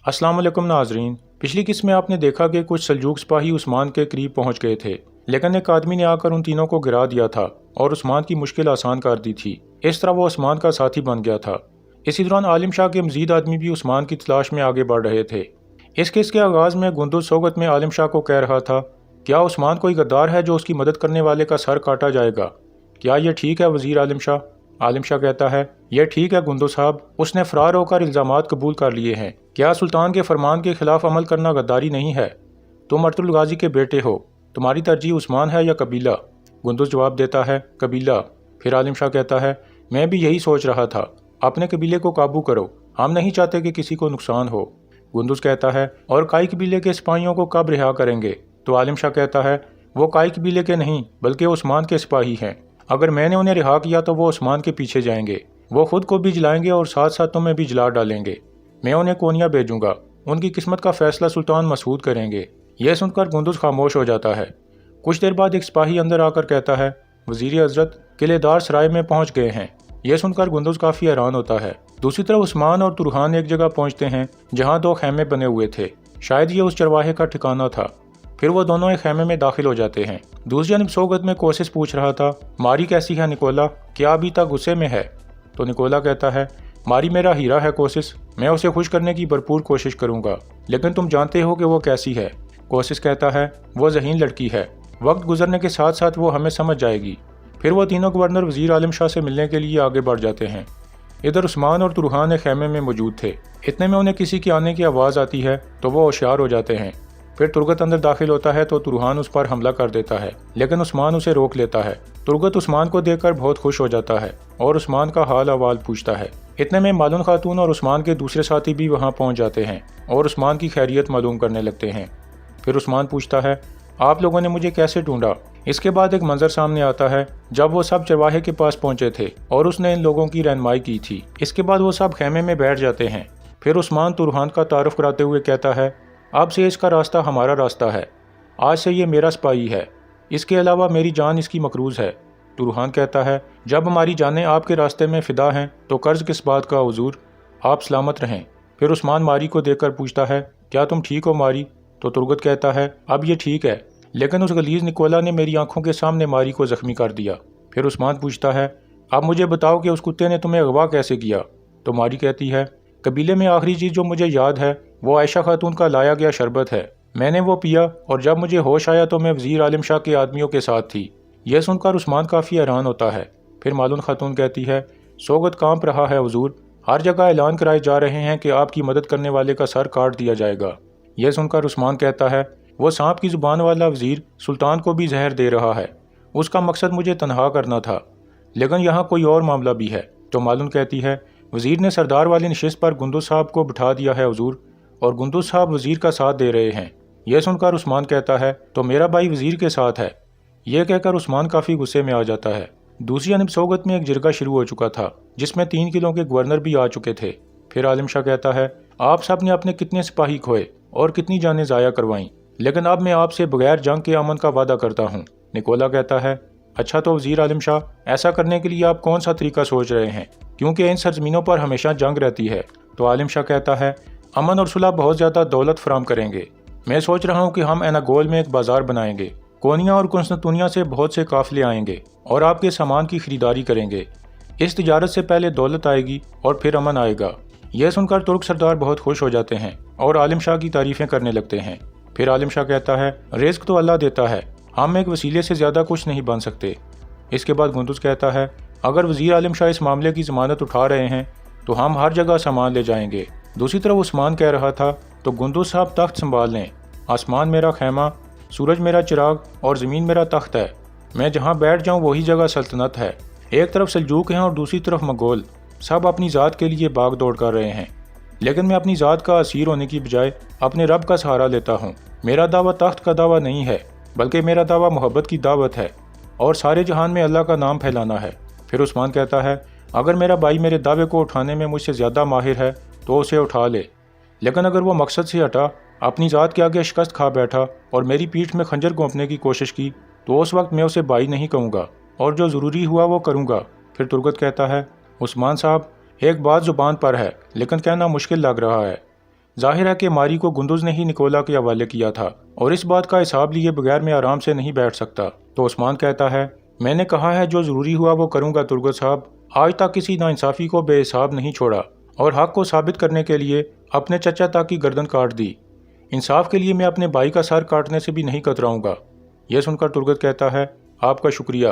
अस्सलाम वालेकुम नाजरीन। पिछली किस्त में आपने देखा कि कुछ सल्जूक सिपाही उस्मान के करीब पहुंच गए थे, लेकिन एक आदमी ने आकर उन तीनों को गिरा दिया था और उस्मान की मुश्किल आसान कर दी थी। इस तरह वो उस्मान का साथी बन गया था। इसी दौरान आलिम शाह के मजीद आदमी भी उस्मान की तलाश में आगे बढ़ रहे थे। इस किस्त के आगाज़ में गुंदुज सोगत में आलिम शाह को कह रहा था, क्या उस्मान कोई गद्दार है जो उसकी मदद करने वाले का सर काटा जाएगा? क्या ये ठीक है वज़ीर आलिम शाह? आलिम शाह कहता है, यह ठीक है गुंदो साहब, उसने फरार होकर इल्ज़ामात कबूल कर लिए हैं। क्या सुल्तान के फरमान के खिलाफ अमल करना गद्दारी नहीं है? तुम अर्तुल गाजी के बेटे हो, तुम्हारी तरजीह उस्मान है या कबीला? गुंदुज जवाब देता है, कबीला। फिर आलिम शाह कहता है, मैं भी यही सोच रहा था, अपने कबीले को काबू करो, हम नहीं चाहते कि किसी को नुकसान हो। गुंदुज कहता है, और काई कबीले के सिपाहियों को कब रिहा करेंगे? तो आलिम शाह कहता है, वो काई कबीले के नहीं बल्कि उस्मान के सिपाही हैं। अगर मैंने उन्हें रिहा किया तो वो उस्मान के पीछे जाएंगे, वो खुद को भी जलाएंगे और साथ साथ तुम्हें भी जला डालेंगे। मैं उन्हें कोनिया भेजूंगा, उनकी किस्मत का फैसला सुल्तान मसूद करेंगे। यह सुनकर गुंदुज खामोश हो जाता है। कुछ देर बाद एक सिपाही अंदर आकर कहता है, वजीर हजरत किलेदार सराय में पहुंच गए हैं। यह सुनकर गुंदुज काफ़ी हैरान होता है। दूसरी तरफ उस्मान और तुरहान एक जगह पहुंचते हैं जहां दो खेमे बने हुए थे। शायद ये उस चरवाहे का ठिकाना था। फिर वो दोनों एक खेमे में दाखिल हो जाते हैं। दूसरी जानब सोगत में कोशिश पूछ रहा था, मारी कैसी है निकोला, क्या अभी तक गुस्से में है? तो निकोला कहता है, मारी मेरा हीरा है कोशिश, मैं उसे खुश करने की भरपूर कोशिश करूंगा, लेकिन तुम जानते हो कि वो कैसी है। कोशिश कहता है, वो ज़हीन लड़की है, वक्त गुजरने के साथ साथ वो हमें समझ जाएगी। फिर वो तीनों गवर्नर वजीर आलिम शाह से मिलने के लिए आगे बढ़ जाते हैं। इधर उस्मान और तुरहान एक खेमे में मौजूद थे। इतने में उन्हें किसी के आने की आवाज़ आती है तो वो होशियार हो जाते हैं। फिर तुरगत अंदर दाखिल होता है तो तुरहान उस पर हमला कर देता है, लेकिन उस्मान उसे रोक लेता है। तुरगत उस्मान को देखकर बहुत खुश हो जाता है और उस्मान का हाल अहवाल पूछता है। इतने में मालून खातून और उस्मान के दूसरे साथी भी वहां पहुंच जाते हैं और उस्मान की खैरियत मालूम करने लगते हैं। फिर उस्मान पूछता है, आप लोगों ने मुझे कैसे ढूंढा? इसके बाद एक मंजर सामने आता है जब वो सब चरवाहे के पास पहुंचे थे और उसने इन लोगों की रहनुमाई की थी। इसके बाद वो सब खेमे में बैठ जाते हैं। फिर उस्मान तुरहान का तारुफ कराते हुए कहता है, अब से इसका रास्ता हमारा रास्ता है, आज से ये मेरा सिपाही है, इसके अलावा मेरी जान इसकी मकरूज़ है। तुरहान कहता है, जब हमारी जानें आपके रास्ते में फ़िदा हैं तो कर्ज किस बात का हुजूर, आप सलामत रहें। फिर उस्मान मारी को देखकर पूछता है, क्या तुम ठीक हो मारी? तो तुरगत कहता है, अब ये ठीक है, लेकिन उस गलीज निकोला ने मेरी आंखों के सामने मारी को जख्मी कर दिया। फिर उस्मान पूछता है, अब मुझे बताओ कि उस कुत्ते ने तुम्हें अगवा कैसे किया? तो मारी कहती है, कबीले में आखिरी चीज़ जो मुझे याद है वो आयशा खातून का लाया गया शरबत है, मैंने वो पिया और जब मुझे होश आया तो मैं वजीर आलिम शाह के आदमियों के साथ थी। यह सुनकर उस्मान काफ़ी हैरान होता है। फिर मालून खातून कहती है, सोगत कांप रहा है हुजूर, हर जगह ऐलान कराए जा रहे हैं कि आपकी मदद करने वाले का सर काट दिया जाएगा। यह सुनकर उस्मान कहता है, वो सांप की जुबान वाला वजीर सुल्तान को भी जहर दे रहा है, उसका मकसद मुझे तनहा करना था, लेकिन यहाँ कोई और मामला भी है। तो मालून कहती है, वजीर ने सरदार वाली नशिस्त पर गुंदुज साहब को बिठा दिया है हुजूर, और गुंदुज साहब वजीर का साथ दे रहे हैं। यह सुनकर उस्मान कहता है, तो मेरा भाई वजीर के साथ है। यह कहकर उस्मान काफ़ी गुस्से में आ जाता है। दूसरी जानब सोगत में एक जिरगा शुरू हो चुका था जिसमें 3 किलों के गवर्नर भी आ चुके थे। फिर आलिम शाह कहता है, आप सब ने अपने कितने सिपाही खोए और कितनी जानें ज़ाया करवाईं, लेकिन अब मैं आपसे बगैर जंग के अमन का वादा करता हूँ। निकोला कहता है, अच्छा तो वजीर आलिम शाह, ऐसा करने के लिए आप कौन सा तरीका सोच रहे हैं, क्योंकि इन सरजमीनों पर हमेशा जंग रहती है। तो आलिम शाह कहता है, अमन और सुलह बहुत ज़्यादा दौलत फराम करेंगे। मैं सोच रहा हूँ कि हम एनागोल में एक बाजार बनाएंगे, कोनिया और कुंस्तुनिया से बहुत से काफिले आएंगे और आपके सामान की खरीदारी करेंगे। इस तिजारत से पहले दौलत आएगी और फिर अमन आएगा। यह सुनकर तुर्क सरदार बहुत खुश हो जाते हैं और आलिम शाह की तारीफ़ें करने लगते हैं। फिर आलिम शाह कहता है, रिस्क तो अल्लाह देता है, हम एक वसीले से ज़्यादा कुछ नहीं बन सकते। इसके बाद गुंदुज कहता है, अगर वज़ीर आलिम शाह इस मामले की ज़मानत उठा रहे हैं तो हम हर जगह सामान ले जाएंगे। दूसरी तरफ उस्मान कह रहा था, तो गुंदुज साहब तख्त संभाल लें, आसमान मेरा खैमा, सूरज मेरा चिराग और ज़मीन मेरा तख्त है, मैं जहाँ बैठ जाऊँ वही जगह सल्तनत है। एक तरफ सल्जूक हैं और दूसरी तरफ मंगोल, सब अपनी ज़ात के लिए भाग दौड़ कर रहे हैं, लेकिन मैं अपनी ज़ात का असीर होने की बजाय अपने रब का सहारा लेता हूँ। मेरा दावा तख्त का दावा नहीं है, बल्कि मेरा दावा मोहब्बत की दावत है और सारे जहान में अल्लाह का नाम फैलाना है। फिर उस्मान कहता है, अगर मेरा भाई मेरे दावे को उठाने में मुझसे ज़्यादा माहिर है तो उसे उठा ले, लेकिन अगर वो मकसद से हटा, अपनी ज़ात के आगे शिकस्त खा बैठा और मेरी पीठ में खंजर घोंपने की कोशिश की तो उस वक्त मैं उसे भाई नहीं कहूँगा और जो ज़रूरी हुआ वो करूँगा। फिर तुर्गत कहता है, उस्मान साहब, एक बात ज़ुबान पर है लेकिन कहना मुश्किल लग रहा है, ظاہر ہے کہ ماری کو گندز نے ہی نکولا کے حوالے کیا تھا اور اس بات کا حساب لیے بغیر میں آرام سے نہیں بیٹھ سکتا۔ تو عثمان کہتا ہے میں نے کہا ہے جو ضروری ہوا وہ کروں گا ترگت صاحب، آج تک کسی ناانصافی کو بے حساب نہیں چھوڑا اور حق کو ثابت کرنے کے لیے اپنے چچا تک کی گردن کاٹ دی، انصاف کے لیے میں اپنے بھائی کا سر کاٹنے سے بھی نہیں کتراؤں گا۔ یہ سن کر ترگت کہتا ہے آپ کا شکریہ۔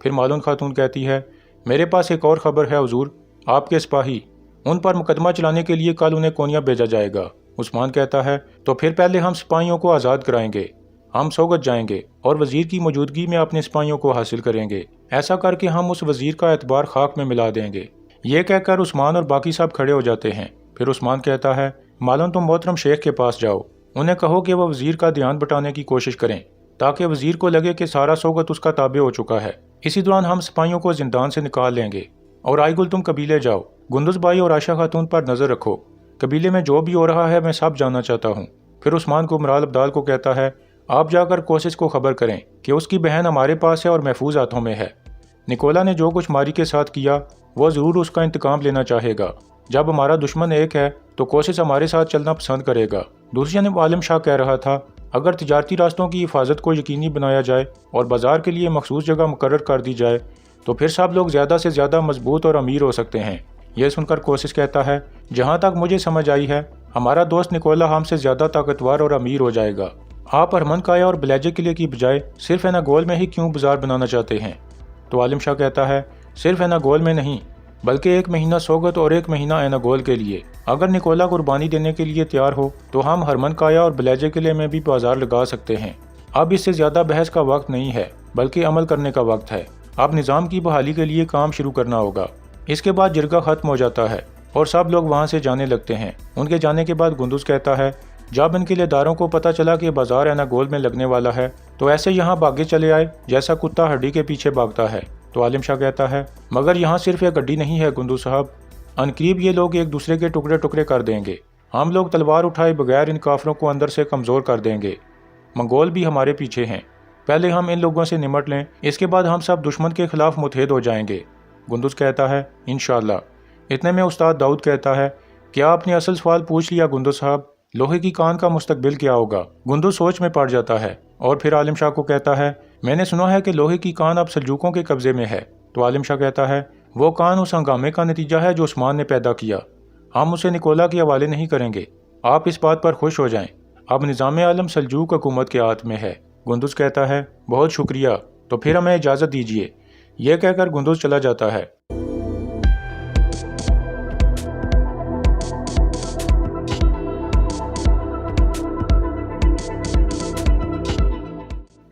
پھر مالون خاتون کہتی ہے میرے پاس ایک اور خبر ہے حضور، آپ کے سپاہی، ان پر مقدمہ چلانے کے لیے کل انہیں کونیا بھیجا جائے گا۔ عثمان کہتا ہے تو پھر پہلے ہم سپاہیوں کو آزاد کرائیں گے، ہم سوگت جائیں گے اور وزیر کی موجودگی میں اپنے سپاہیوں کو حاصل کریں گے، ایسا کر کے ہم اس وزیر کا اعتبار خاک میں ملا دیں گے۔ یہ کہہ کر عثمان اور باقی سب کھڑے ہو جاتے ہیں۔ پھر عثمان کہتا ہے مالون تم محترم شیخ کے پاس جاؤ، انہیں کہو کہ وہ وزیر کا دھیان بٹانے کی کوشش کریں تاکہ وزیر کو لگے کہ سارا سوگت اس کا تابع ہو چکا ہے۔ اسی دوران ہم سپاہیوں کو زندان سے نکال لیں گے۔ اور آئی گل تم قبیلے جاؤ، گندز بھائی اور عائشہ خاتون پر نظر رکھو، قبیلے میں جو بھی ہو رہا ہے میں سب جاننا چاہتا ہوں۔ پھر عثمان کو مرال ابدال کو کہتا ہے آپ جا کر کوسس کو خبر کریں کہ اس کی بہن ہمارے پاس ہے اور محفوظ ہاتھوں میں ہے۔ نکولا نے جو کچھ ماری کے ساتھ کیا وہ ضرور اس کا انتقام لینا چاہے گا۔ جب ہمارا دشمن ایک ہے تو کوسس ہمارے ساتھ چلنا پسند کرے گا۔ دوسری جانب عالم شاہ کہہ رہا تھا اگر تجارتی راستوں کی حفاظت کو یقینی بنایا جائے اور بازار کے لیے مخصوص جگہ مقرر کر دی جائے تو پھر سب لوگ زیادہ سے زیادہ مضبوط اور امیر ہو سکتے ہیں۔ یہ سن کر کوسس کہتا ہے جہاں تک مجھے سمجھ آئی ہے ہمارا دوست نکولا ہم سے زیادہ طاقتور اور امیر ہو جائے گا۔ آپ ارمن کایا اور بلیجے قلعے کی بجائے صرف ایناگول میں ہی کیوں بازار بنانا چاہتے ہیں؟ تو عالم شاہ کہتا ہے صرف ایناگول میں نہیں بلکہ 1 مہینہ سوگت اور 1 مہینہ ایناگول کے لیے۔ اگر نکولا قربانی دینے کے لیے تیار ہو تو ہم ہرمن کایا اور بلیجے قلعے میں بھی بازار لگا سکتے ہیں۔ اب اس سے زیادہ بحث کا وقت نہیں ہے بلکہ عمل کرنے کا وقت ہے۔ اب نظام کی بحالی کے لیے کام شروع کرنا ہوگا۔ اس کے بعد جرگہ ختم ہو جاتا ہے اور سب لوگ وہاں سے جانے لگتے ہیں۔ ان کے جانے کے بعد گندز کہتا ہے جب ان قلعے داروں کو پتہ چلا کہ بازار ایناگول میں لگنے والا ہے تو ایسے یہاں بھاگے چلے آئے جیسا کتا ہڈی کے پیچھے بھاگتا ہے۔ تو عالم شاہ کہتا ہے مگر یہاں صرف ایک گڈی نہیں ہے گندز صاحب، عنقریب یہ لوگ ایک دوسرے کے ٹکڑے ٹکڑے کر دیں گے، ہم لوگ تلوار اٹھائے بغیر ان کافروں کو اندر سے کمزور کر دیں گے۔ منگول بھی ہمارے پیچھے ہیں، پہلے ہم ان لوگوں سے نمٹ لیں، اس کے بعد ہم سب دشمن کے خلاف متحد ہو جائیں گے۔ گندز کہتا ہے انشاءاللہ۔ اتنے میں استاد داؤد کہتا ہے کیا آپ نے اصل سوال پوچھ لیا گندز صاحب، لوہے کی کان کا مستقبل کیا ہوگا؟ گندز سوچ میں پڑ جاتا ہے اور پھر عالم شاہ کو کہتا ہے میں نے سنا ہے کہ لوہے کی کان اب سلجوقوں کے قبضے میں ہے۔ تو عالم شاہ کہتا ہے وہ کان اس ہنگامے کا نتیجہ ہے جو عثمان نے پیدا کیا، ہم اسے نکولا کے حوالے نہیں کریں گے، آپ اس بات پر خوش ہو جائیں، اب نظام عالم سلجوق حکومت کے ہاتھ میں ہے۔ گندز کہتا ہے بہت شکریہ، تو پھر ہمیں اجازت دیجیے۔ یہ کہہ کر گندز چلا جاتا ہے۔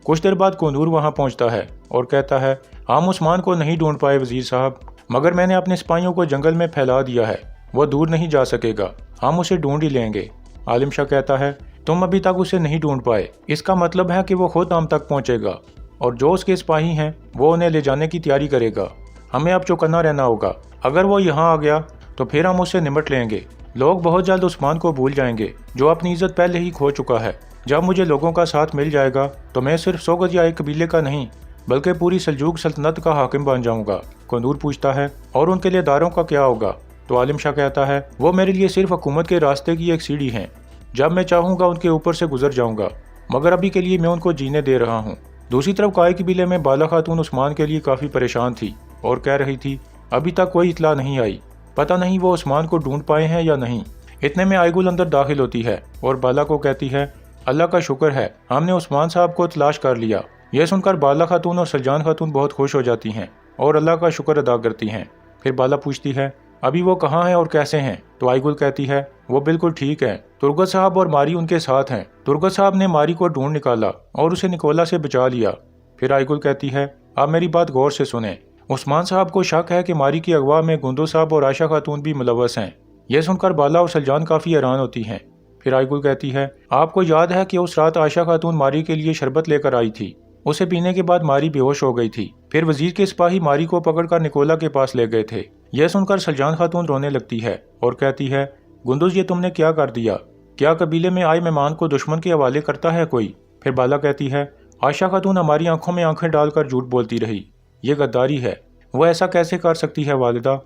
کچھ دیر بعد کونور وہاں پہنچتا ہے اور کہتا ہے ہم عثمان کو نہیں ڈھونڈ پائے وزیر صاحب، مگر میں نے اپنے سپاہیوں کو جنگل میں پھیلا دیا ہے، وہ دور نہیں جا سکے گا، ہم اسے ڈھونڈ ہی لیں گے۔ عالم شاہ کہتا ہے تم ابھی تک اسے نہیں ڈھونڈ پائے، اس کا مطلب ہے کہ وہ خود ہم تک پہنچے گا اور جو اس کے سپاہی ہیں وہ انہیں لے جانے کی تیاری کرے گا، ہمیں اب چوکنا رہنا ہوگا، اگر وہ یہاں آ گیا تو پھر ہم اس سے نمٹ لیں گے۔ لوگ بہت جلد عثمان کو بھول جائیں گے جو اپنی عزت پہلے ہی کھو چکا ہے۔ جب مجھے لوگوں کا ساتھ مل جائے گا تو میں صرف سوگت یا ایک قبیلے کا نہیں بلکہ پوری سلجوق سلطنت کا حاکم بن جاؤں گا۔ کندور پوچھتا ہے اور ان کے لیے داروں کا کیا ہوگا؟ تو عالم شاہ کہتا ہے وہ میرے لیے صرف حکومت کے راستے کی ایک سیڑھی ہیں، جب میں چاہوں گا ان کے اوپر سے گزر جاؤں گا، مگر ابھی کے لیے میں ان کو جینے دے رہا ہوں۔ دوسری طرف کائے قبیلے میں بالا خاتون عثمان کے لیے کافی پریشان تھی اور کہہ رہی تھی ابھی تک کوئی اطلاع نہیں آئی، پتہ نہیں وہ عثمان کو ڈھونڈ پائے ہیں یا نہیں۔ اتنے میں آئی گل اندر داخل ہوتی ہے اور بالا کو کہتی ہے اللہ کا شکر ہے ہم نے عثمان صاحب کو تلاش کر لیا۔ یہ سن کر بالا خاتون اور سلجان خاتون بہت خوش ہو جاتی ہیں اور اللہ کا شکر ادا کرتی ہیں۔ پھر بالا پوچھتی ہے ابھی وہ کہاں ہیں اور کیسے ہیں؟ تو آئی گل کہتی ہے وہ بالکل ٹھیک ہے، ترگت صاحب اور ماری ان کے ساتھ ہیں، ترگت صاحب نے ماری کو ڈھونڈ نکالا اور اسے نکولا سے بچا لیا۔ پھر آئی گل کہتی ہے آپ میری بات غور سے سنیں، عثمان صاحب کو شک ہے کہ ماری کی اغوا میں گندز صاحب اور عائشہ خاتون بھی ملوث ہیں۔ یہ سن کر بالا اور سلجان کافی حیران ہوتی ہیں۔ پھر آئی گل کہتی ہے آپ کو یاد ہے کہ اس رات عائشہ خاتون ماری کے لیے شربت لے کر آئی تھی، اسے پینے کے بعد ماری بے ہوش ہو گئی تھی، پھر وزیر کے سپاہی ماری کو پکڑ کر نکولا کے پاس لے گئے تھے۔ یہ سن کر سلجان خاتون رونے لگتی ہے اور کہتی ہے گندز یہ تم نے کیا کر دیا؟ کیا قبیلے میں آئے مہمان کو دشمن کے حوالے کرتا ہے کوئی؟ پھر بالا کہتی ہے عائشہ خاتون ہماری آنکھوں میں آنکھیں ڈال کر جھوٹ بولتی رہی، یہ غداری ہے، وہ ایسا کیسے کر سکتی ہے والدہ؟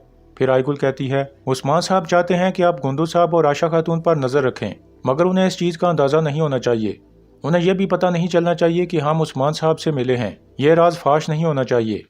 پھر آئی گل کہتی ہے عثمان صاحب چاہتے ہیں کہ آپ گندو صاحب اور عائشہ خاتون پر نظر رکھیں، مگر انہیں اس چیز کا اندازہ نہیں ہونا چاہیے، انہیں یہ بھی پتہ نہیں چلنا چاہیے کہ ہم عثمان صاحب سے ملے ہیں، یہ راز فاش نہیں ہونا چاہیے۔